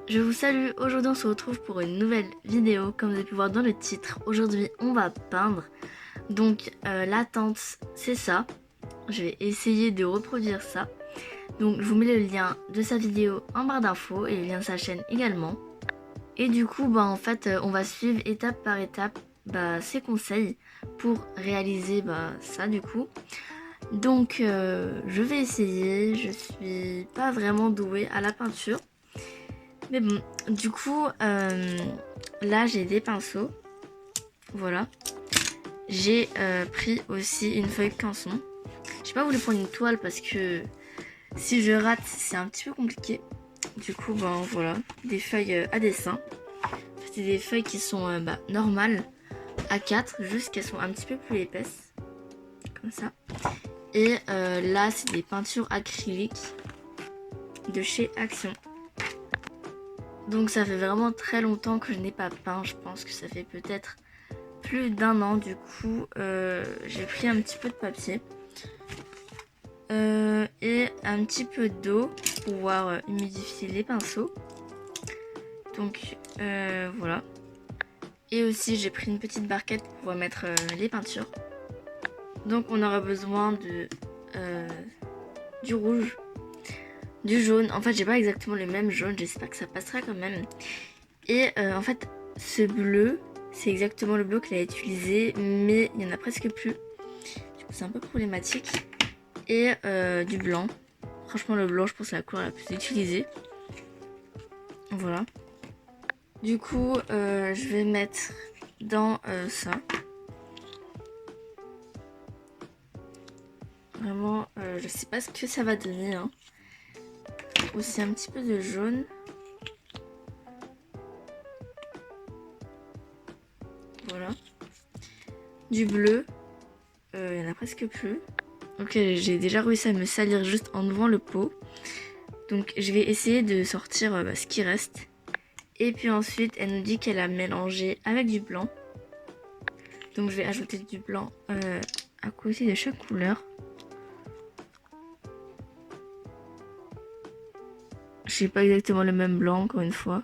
Je vous salue, aujourd'hui on se retrouve pour une nouvelle vidéo. Comme vous avez pu voir dans le titre, aujourd'hui on va peindre. Donc la tente c'est ça, je vais essayer de reproduire ça. Donc je vous mets le lien de sa vidéo en barre d'infos et le lien de sa chaîne également. Et du coup en fait on va suivre étape par étape ses conseils pour réaliser ça du coup. Donc je vais essayer, je suis pas vraiment douée à la peinture. Mais bon, du coup, là j'ai des pinceaux. Voilà. J'ai pris aussi une feuille pinson. J'ai pas voulu prendre une toile parce que si je rate, c'est un petit peu compliqué. Du coup, voilà, des feuilles à dessin. C'est des feuilles qui sont normales, A4, juste qu'elles sont un petit peu plus épaisses. Comme ça. Et là, c'est des peintures acryliques de chez Action. Donc ça fait vraiment très longtemps que je n'ai pas peint. Je pense que ça fait peut-être plus d'un an. Du coup, j'ai pris un petit peu de papier et un petit peu d'eau pour pouvoir humidifier les pinceaux. Donc voilà. Et aussi j'ai pris une petite barquette pour pouvoir mettre les peintures. Donc on aura besoin de du rouge, du jaune. En fait j'ai pas exactement le même jaune, j'espère que ça passera quand même. Et en fait ce bleu, c'est exactement le bleu qu'elle a utilisé, mais il y en a presque plus. Du coup c'est un peu problématique. Et du blanc. Franchement le blanc je pense que c'est la couleur la plus utilisée. Voilà. Du coup je vais mettre dans ça. Vraiment je sais pas ce que ça va donner hein. Aussi un petit peu de jaune. Voilà. Du bleu. Il y en a presque plus. Ok, j'ai déjà réussi à me salir juste en ouvrant le pot. Donc je vais essayer de sortir ce qui reste. Et puis ensuite elle nous dit qu'elle a mélangé avec du blanc. Donc je vais ajouter du blanc à côté de chaque couleur. Je sais pas exactement le même blanc encore une fois.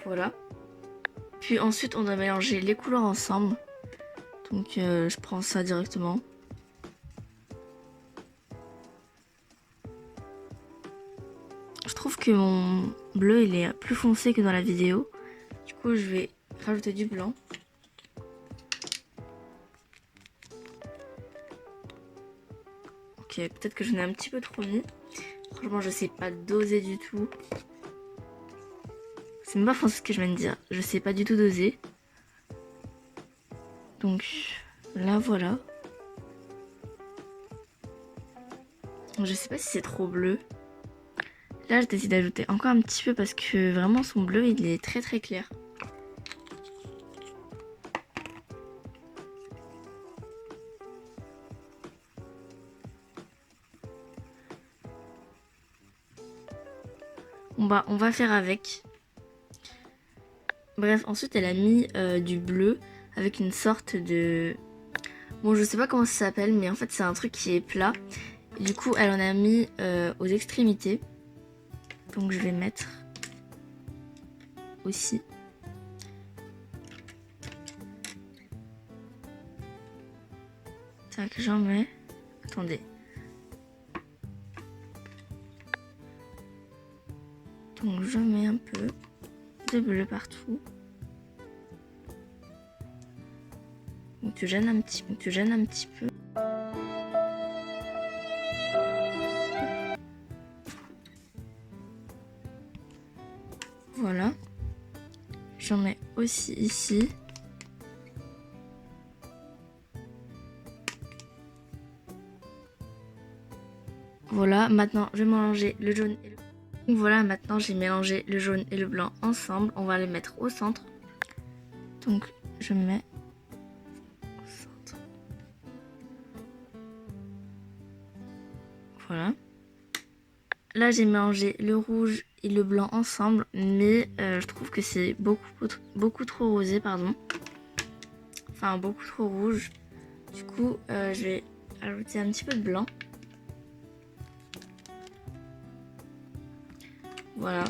Voilà. Puis ensuite on doit mélanger les couleurs ensemble. Donc je prends ça directement. Je trouve que mon bleu il est plus foncé que dans la vidéo. Du coup je vais rajouter du blanc. Ok, peut-être que j'en ai un petit peu trop mis. Franchement je sais pas doser du tout. C'est même pas français ce que je viens de dire. Je sais pas du tout doser. Donc là voilà. Je sais pas si c'est trop bleu. Là je décide d'ajouter encore un petit peu parce que vraiment son bleu il est très très clair. Bon on va faire avec. Bref, ensuite elle a mis du bleu avec une sorte de... Bon je sais pas comment ça s'appelle mais en fait c'est un truc qui est plat. Et du coup elle en a mis aux extrémités. Donc je vais mettre aussi. Tac, j'en mets. Attendez. Donc je mets un peu de bleu partout. Donc tu gênes un petit peu. Voilà. J'en mets aussi ici. Voilà, maintenant je vais mélanger le jaune et le blanc. Donc voilà, maintenant j'ai mélangé le jaune et le blanc ensemble. On va les mettre au centre. Donc je mets au centre. Voilà. Là j'ai mélangé le rouge et le blanc ensemble, mais je trouve que c'est beaucoup trop rosé, pardon. Enfin beaucoup trop rouge. Du coup je vais ajouter un petit peu de blanc. Voilà.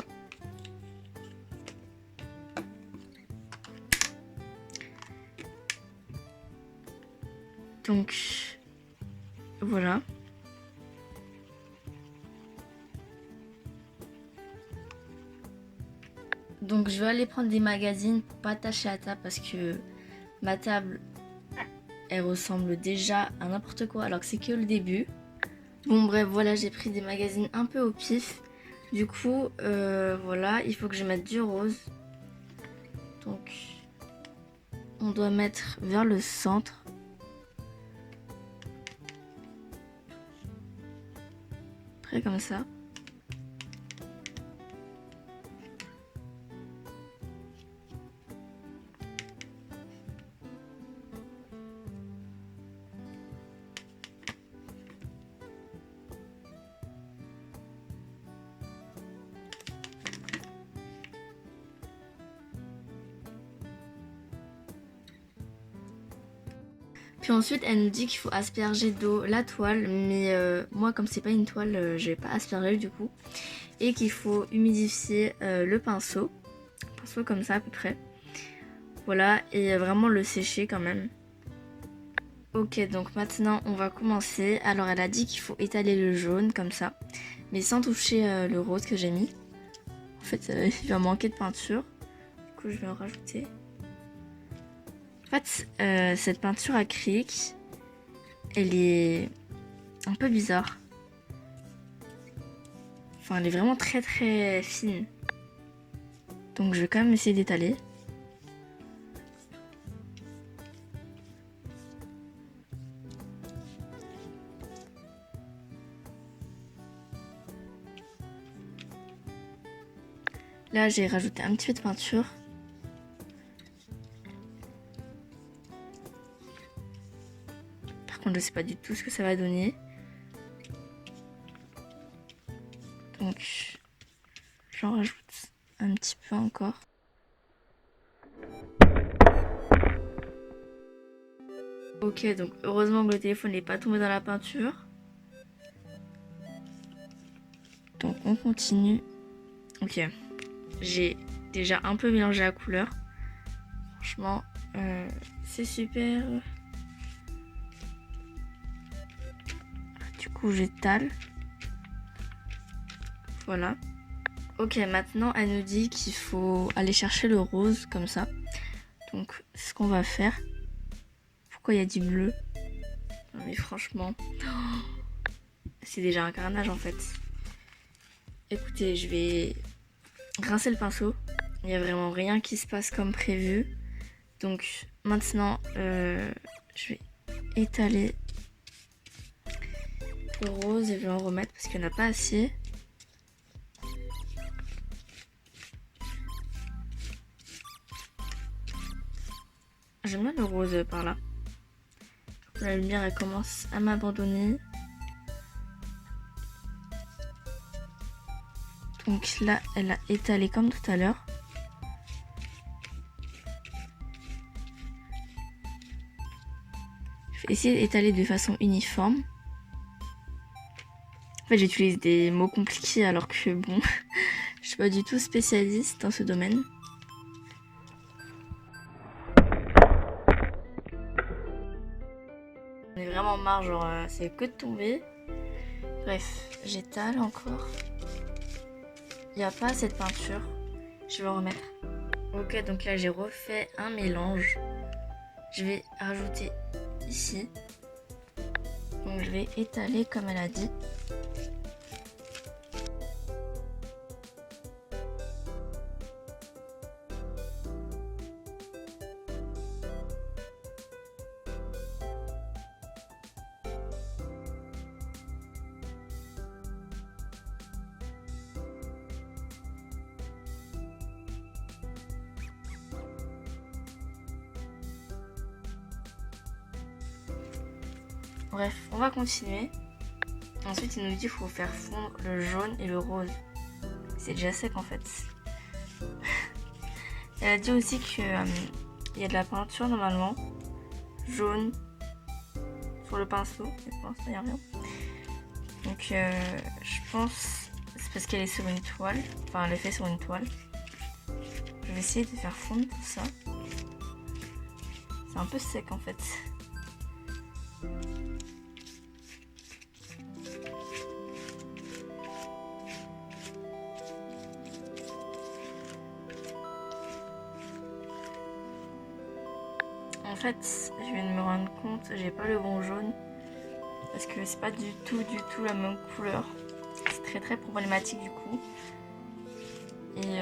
Donc voilà. Donc je vais aller prendre des magazines pour pas attacher la table parce que ma table elle ressemble déjà à n'importe quoi alors que c'est que le début. Bon bref, voilà, j'ai pris des magazines un peu au pif. Du coup, voilà, il faut que je mette du rose. Donc on doit mettre vers le centre. Près comme ça. Puis ensuite, elle nous dit qu'il faut asperger d'eau la toile, mais moi, comme c'est pas une toile, je vais pas asperger du coup. Et qu'il faut humidifier le pinceau comme ça à peu près. Voilà, et vraiment le sécher quand même. Ok, donc maintenant on va commencer. Alors elle a dit qu'il faut étaler le jaune comme ça, mais sans toucher le rose que j'ai mis. En fait, il va manquer de peinture. Du coup, je vais en rajouter. En fait, cette peinture acrylique, elle est un peu bizarre. Enfin, elle est vraiment très très fine. Donc je vais quand même essayer d'étaler. Là, j'ai rajouté un petit peu de peinture. Par contre, je sais pas du tout ce que ça va donner. Donc, j'en rajoute un petit peu encore. Ok, donc heureusement que le téléphone n'est pas tombé dans la peinture. Donc, on continue. Ok, j'ai déjà un peu mélangé la couleur. Franchement, c'est super. Du coup, j'étale. Voilà. Ok, maintenant elle nous dit qu'il faut aller chercher le rose comme ça. Donc, c'est ce qu'on va faire. Pourquoi il y a du bleu? Non mais franchement, c'est déjà un carnage en fait. Écoutez, je vais rincer le pinceau. Il n'y a vraiment rien qui se passe comme prévu. Donc maintenant, je vais étaler le rose et je vais en remettre parce qu'il n'y en a pas assez. J'aime bien le rose par là. La lumière elle commence à m'abandonner. Donc là, elle a étalé comme tout à l'heure. Je vais essayer d'étaler de façon uniforme. En fait, j'utilise des mots compliqués alors que bon, je suis pas du tout spécialiste dans ce domaine. On est vraiment marre, genre c'est que de tomber. Bref, j'étale encore. Il n'y a pas assez de peinture. Je vais en remettre. Ok, donc là j'ai refait un mélange. Je vais rajouter ici. Donc je vais étaler comme elle a dit. Bref, on va continuer. Ensuite, il nous dit qu'il faut faire fondre le jaune et le rose. C'est déjà sec en fait. Elle a dit aussi qu'il y a de la peinture normalement. Jaune sur le pinceau. Mais pour l'instant, il n'y a rien. Donc, je pense... C'est parce qu'elle est sur une toile, enfin elle est faite sur une toile. Je vais essayer de faire fondre tout ça. C'est un peu sec en fait. En fait, je viens de me rendre compte, j'ai pas le bon jaune parce que c'est pas du tout la même couleur. C'est très problématique du coup. Et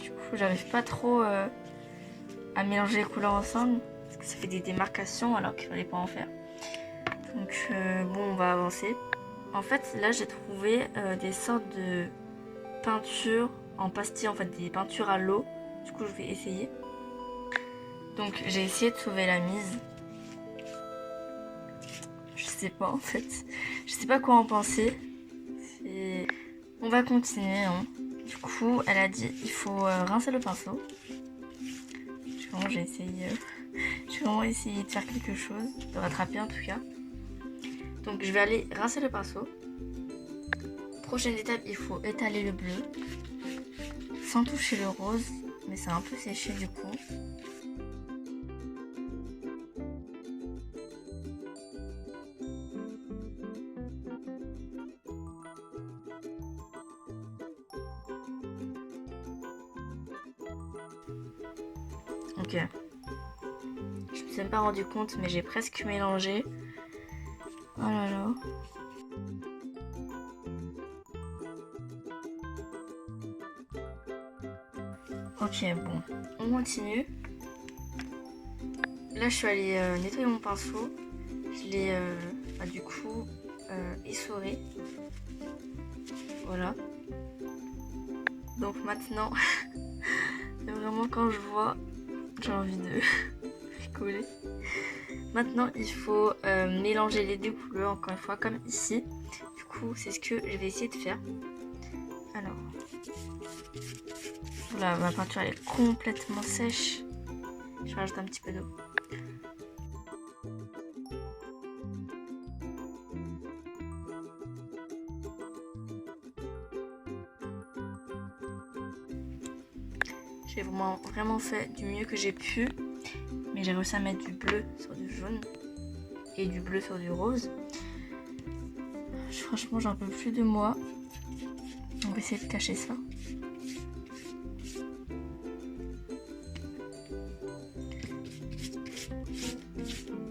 du coup, j'arrive pas trop à mélanger les couleurs ensemble parce que ça fait des démarcations alors qu'il fallait pas en faire. Donc bon, on va avancer. En fait, là j'ai trouvé des sortes de peintures en pastille, en fait des peintures à l'eau. Du coup, je vais essayer. Donc j'ai essayé de sauver la mise. Je sais pas en fait. Je sais pas quoi en penser. On va continuer. Hein. Du coup, elle a dit il faut rincer le pinceau. J'ai vraiment essayé de faire quelque chose, de rattraper en tout cas. Donc je vais aller rincer le pinceau. Prochaine étape, il faut étaler le bleu sans toucher le rose, mais c'est un peu séché du coup. Ok. Je me suis même pas rendu compte, mais j'ai presque mélangé. Oh là là. Ok, bon, on continue. Là, je suis allée nettoyer mon pinceau. Je l'ai du coup essoré. Voilà. Donc maintenant, vraiment quand je vois, j'ai envie de rigoler. Maintenant, il faut mélanger les deux couleurs, encore une fois, comme ici. Du coup, c'est ce que je vais essayer de faire. Alors, voilà, ma peinture elle est complètement sèche. Je rajoute un petit peu d'eau. J'ai vraiment fait du mieux que j'ai pu. Mais j'ai réussi à mettre du bleu sur du jaune et du bleu sur du rose. Franchement, j'en peux plus de moi. On va essayer de cacher ça.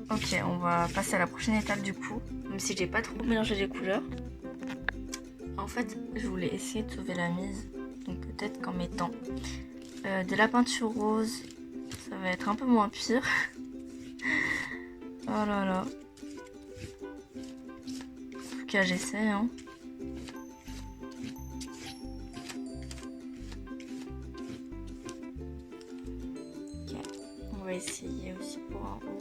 Ok, on va passer à la prochaine étape du coup. Même si j'ai pas trop mélangé les couleurs. En fait, je voulais essayer de sauver la mise. Donc peut-être qu'en mettant de la peinture rose, ça va être un peu moins pire. Oh là là. En tout cas, j'essaie. Hein. Ok, on va essayer aussi pour un haut.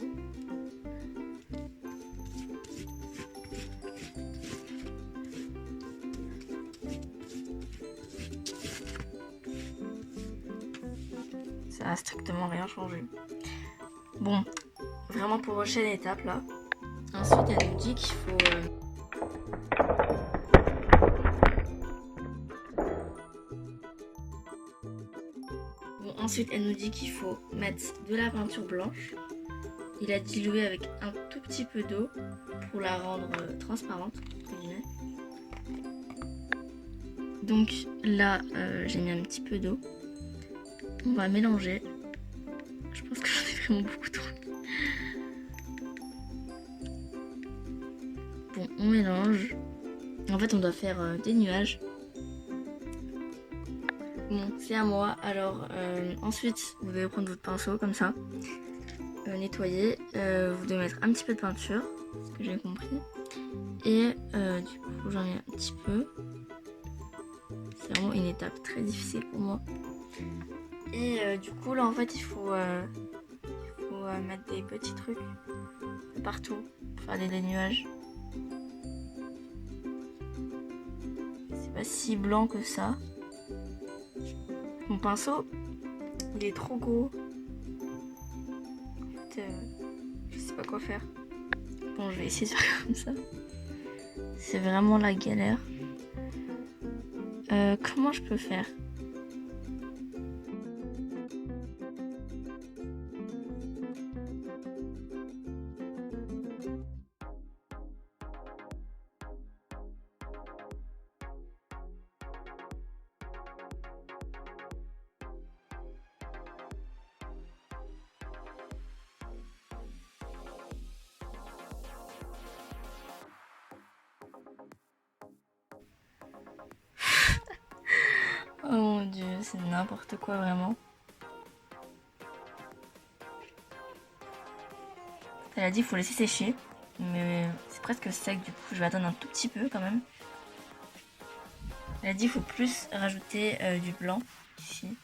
Ça n'a strictement rien changé. Bon, vraiment pour la prochaine étape là. Ensuite, elle nous dit qu'il faut... ensuite, elle nous dit qu'il faut mettre de la peinture blanche et la diluer avec un tout petit peu d'eau pour la rendre transparente. Donc là, j'ai mis un petit peu d'eau. On va mélanger. Je pense que j'en ai vraiment beaucoup trop. Bon, on mélange. En fait, on doit faire des nuages. Bon, c'est à moi. Alors, ensuite, vous devez prendre votre pinceau comme ça. Nettoyer. Vous devez mettre un petit peu de peinture, ce que j'ai compris. Et du coup, j'en ai un petit peu. C'est vraiment une étape très difficile pour moi. Et du coup, là, en fait, il faut mettre des petits trucs partout pour faire des nuages. C'est pas si blanc que ça. Mon pinceau, il est trop gros. En fait, je sais pas quoi faire. Bon, je vais essayer de faire comme ça. C'est vraiment la galère. Comment je peux faire? Oh mon dieu, c'est n'importe quoi vraiment. Elle a dit qu'il faut laisser sécher, mais c'est presque sec, du coup je vais attendre un tout petit peu quand même. Elle a dit qu'il faut plus rajouter du blanc ici.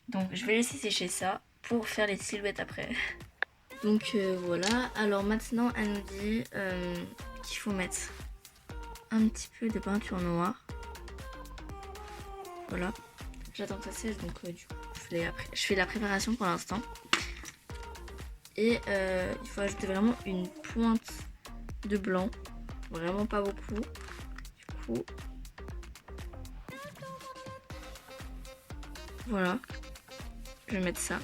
Donc je vais laisser sécher ça pour faire les silhouettes après. Donc voilà, alors maintenant elle nous dit qu'il faut mettre un petit peu de peinture noire. Voilà, j'attends que ça sèche, donc du coup je fais la préparation pour l'instant. Et il faut ajouter vraiment une pointe de blanc, vraiment pas beaucoup. Du coup, voilà, je vais mettre ça.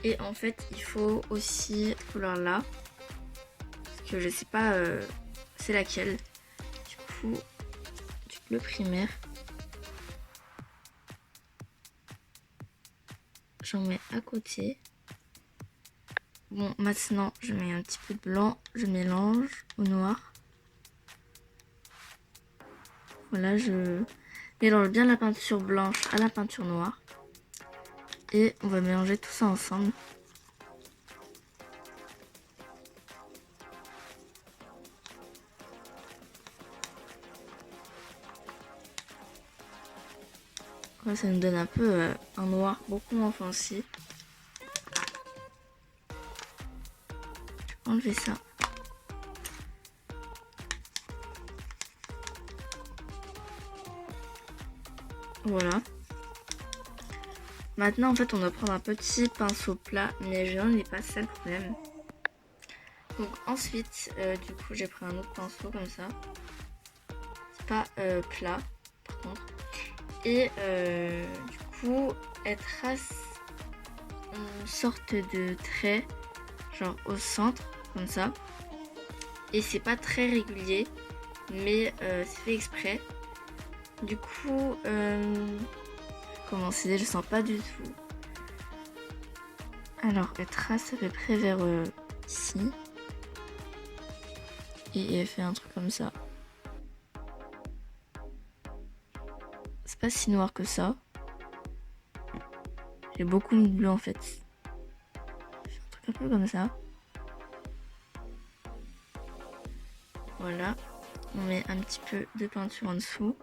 Et en fait, il faut aussi cette couleur là, parce que je sais pas c'est laquelle. Du coup, le primaire, j'en mets à côté. Bon, maintenant, je mets un petit peu de blanc, je mélange au noir. Voilà, je mélange bien la peinture blanche à la peinture noire. Et on va mélanger tout ça ensemble. Là, ça nous donne un peu un noir beaucoup moins foncé. Je vais enlever ça. Voilà. Maintenant, en fait, on va prendre un petit pinceau plat, mais je n'en ai pas, c'est le problème. Donc ensuite, du coup, j'ai pris un autre pinceau comme ça. C'est pas plat, par contre. Et du coup, elle trace une sorte de trait, genre au centre, comme ça. Et c'est pas très régulier, mais c'est fait exprès. Du coup, comment c'est, je sens pas du tout. Alors, elle trace à peu près vers ici. Et elle fait un truc comme ça. C'est pas si noir que ça. J'ai beaucoup mis de bleu en fait. Je fais un truc un peu comme ça. Voilà. On met un petit peu de peinture en dessous.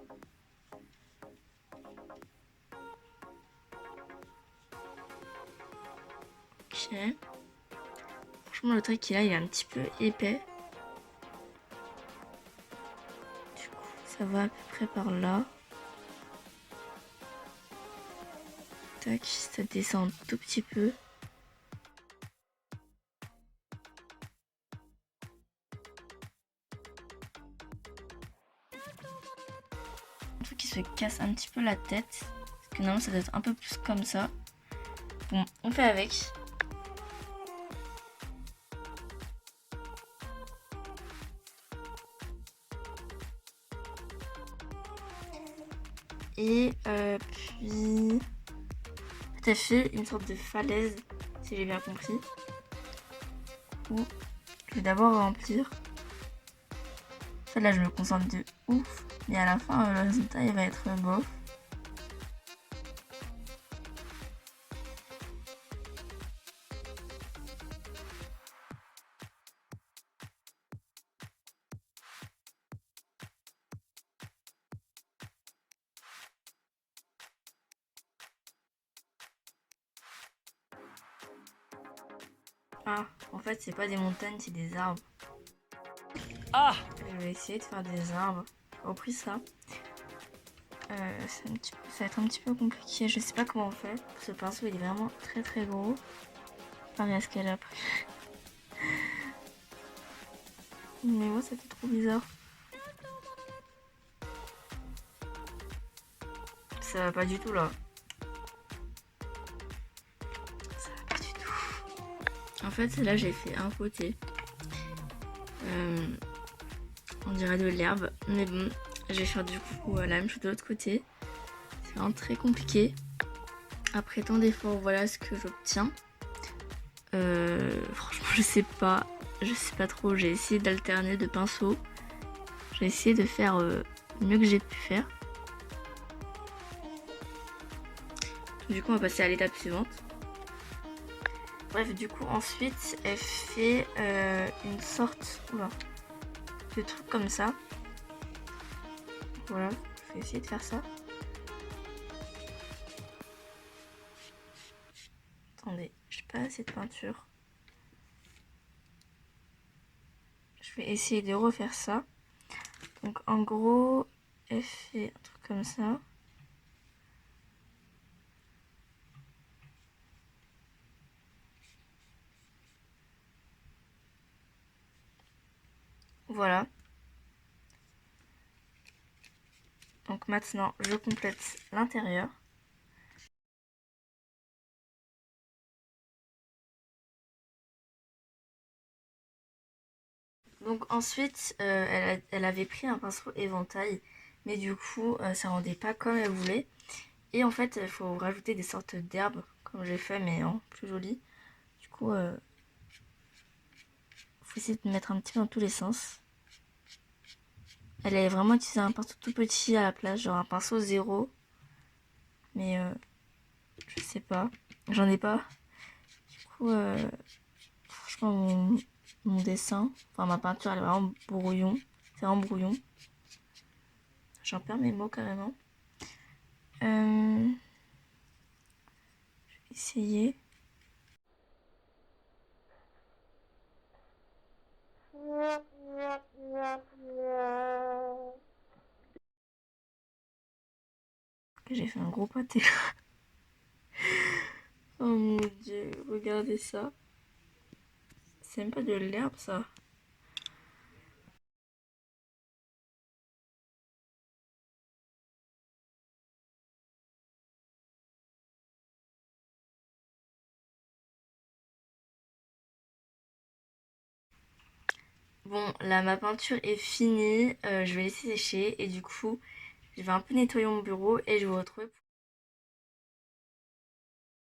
Ok. Franchement, le trait qu'il a, il est un petit peu épais. Du coup, ça va à peu près par là. Tac, ça descend un tout petit peu. Un truc qui se casse un petit peu la tête. Parce que normalement, ça doit être un peu plus comme ça. Bon, on fait avec. Et puis... t'as fait une sorte de falaise, si j'ai bien compris. Où je vais d'abord remplir. Là, je me concentre de ouf. Mais à la fin, le résultat, il va être beau. Ah, en fait, c'est pas des montagnes, c'est des arbres. Ah! Je vais essayer de faire des arbres. J'ai repris ça. Ça va être un petit peu compliqué. Je sais pas comment on fait. Ce pinceau, il est vraiment très très gros. Pareil à ce qu'elle a pris. Mais moi, c'était trop bizarre. Ça va pas du tout là. Ça va pas du tout. En fait, là, j'ai fait un côté. On dirait de l'herbe. Mais bon, je vais faire du coup la même chose de l'autre côté. C'est vraiment très compliqué. Après tant d'efforts, voilà ce que j'obtiens. Franchement, je sais pas trop. J'ai essayé d'alterner de pinceaux. J'ai essayé de faire le mieux que j'ai pu faire. Du coup, on va passer à l'étape suivante. Bref, du coup, ensuite, elle fait une sorte de truc comme ça. Voilà, je vais essayer de faire ça. Attendez, j'ai pas assez de peinture. Je vais essayer de refaire ça. Donc en gros, elle fait un truc comme ça. Voilà. Donc maintenant, je complète l'intérieur. Donc ensuite, elle avait pris un pinceau éventail, mais du coup, ça rendait pas comme elle voulait. Et en fait, il faut rajouter des sortes d'herbes, comme j'ai fait, mais en plus joli. Du coup, faut essayer de mettre un petit peu dans tous les sens. Elle avait vraiment utilisé un pinceau tout petit à la place, genre un pinceau zéro. Mais je sais pas, j'en ai pas. Du coup, franchement, mon dessin, enfin ma peinture, elle est vraiment brouillon. C'est vraiment brouillon. J'en perds mes mots carrément. Je vais essayer. J'ai fait un gros pâté. Oh mon dieu, regardez ça. C'est même pas de l'herbe ça. Bon, là ma peinture est finie. Je vais laisser sécher et du coup, je vais un peu nettoyer mon bureau et je vais vous retrouver.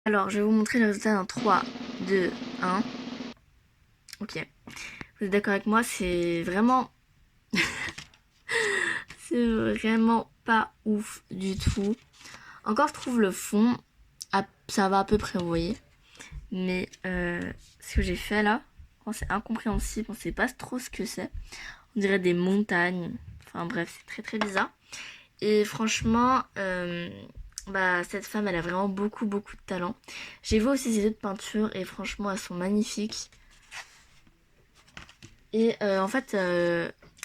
Alors, je vais vous montrer le résultat dans 3, 2, 1. Ok. Vous êtes d'accord avec moi? C'est vraiment... c'est vraiment pas ouf du tout. Encore, je trouve le fond, ça va à peu près, vous voyez. Mais ce que j'ai fait là, c'est incompréhensible. On sait pas trop ce que c'est. On dirait des montagnes. Enfin bref, c'est très très bizarre. Et franchement, cette femme, elle a vraiment beaucoup de talent. J'ai vu aussi ses autres peintures et franchement, elles sont magnifiques. Et en fait,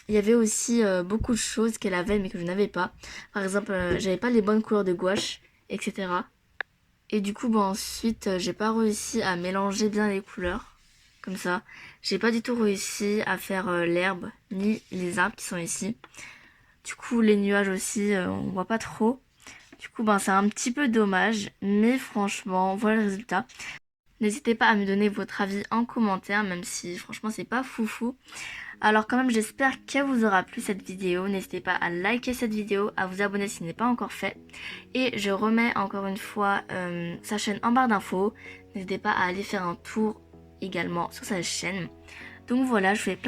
il y avait aussi beaucoup de choses qu'elle avait mais que je n'avais pas. Par exemple, j'avais pas les bonnes couleurs de gouache, etc. Et du coup, ensuite, j'ai pas réussi à mélanger bien les couleurs. Comme ça. J'ai pas du tout réussi à faire l'herbe ni les arbres qui sont ici. Du coup, les nuages aussi, on voit pas trop. Du coup, c'est un petit peu dommage. Mais franchement, voilà le résultat. N'hésitez pas à me donner votre avis en commentaire, même si franchement, c'est pas foufou. Alors quand même, j'espère qu'elle vous aura plu cette vidéo. N'hésitez pas à liker cette vidéo, à vous abonner si ce n'est pas encore fait. Et je remets encore une fois sa chaîne en barre d'infos. N'hésitez pas à aller faire un tour également sur sa chaîne. Donc voilà, je fais plein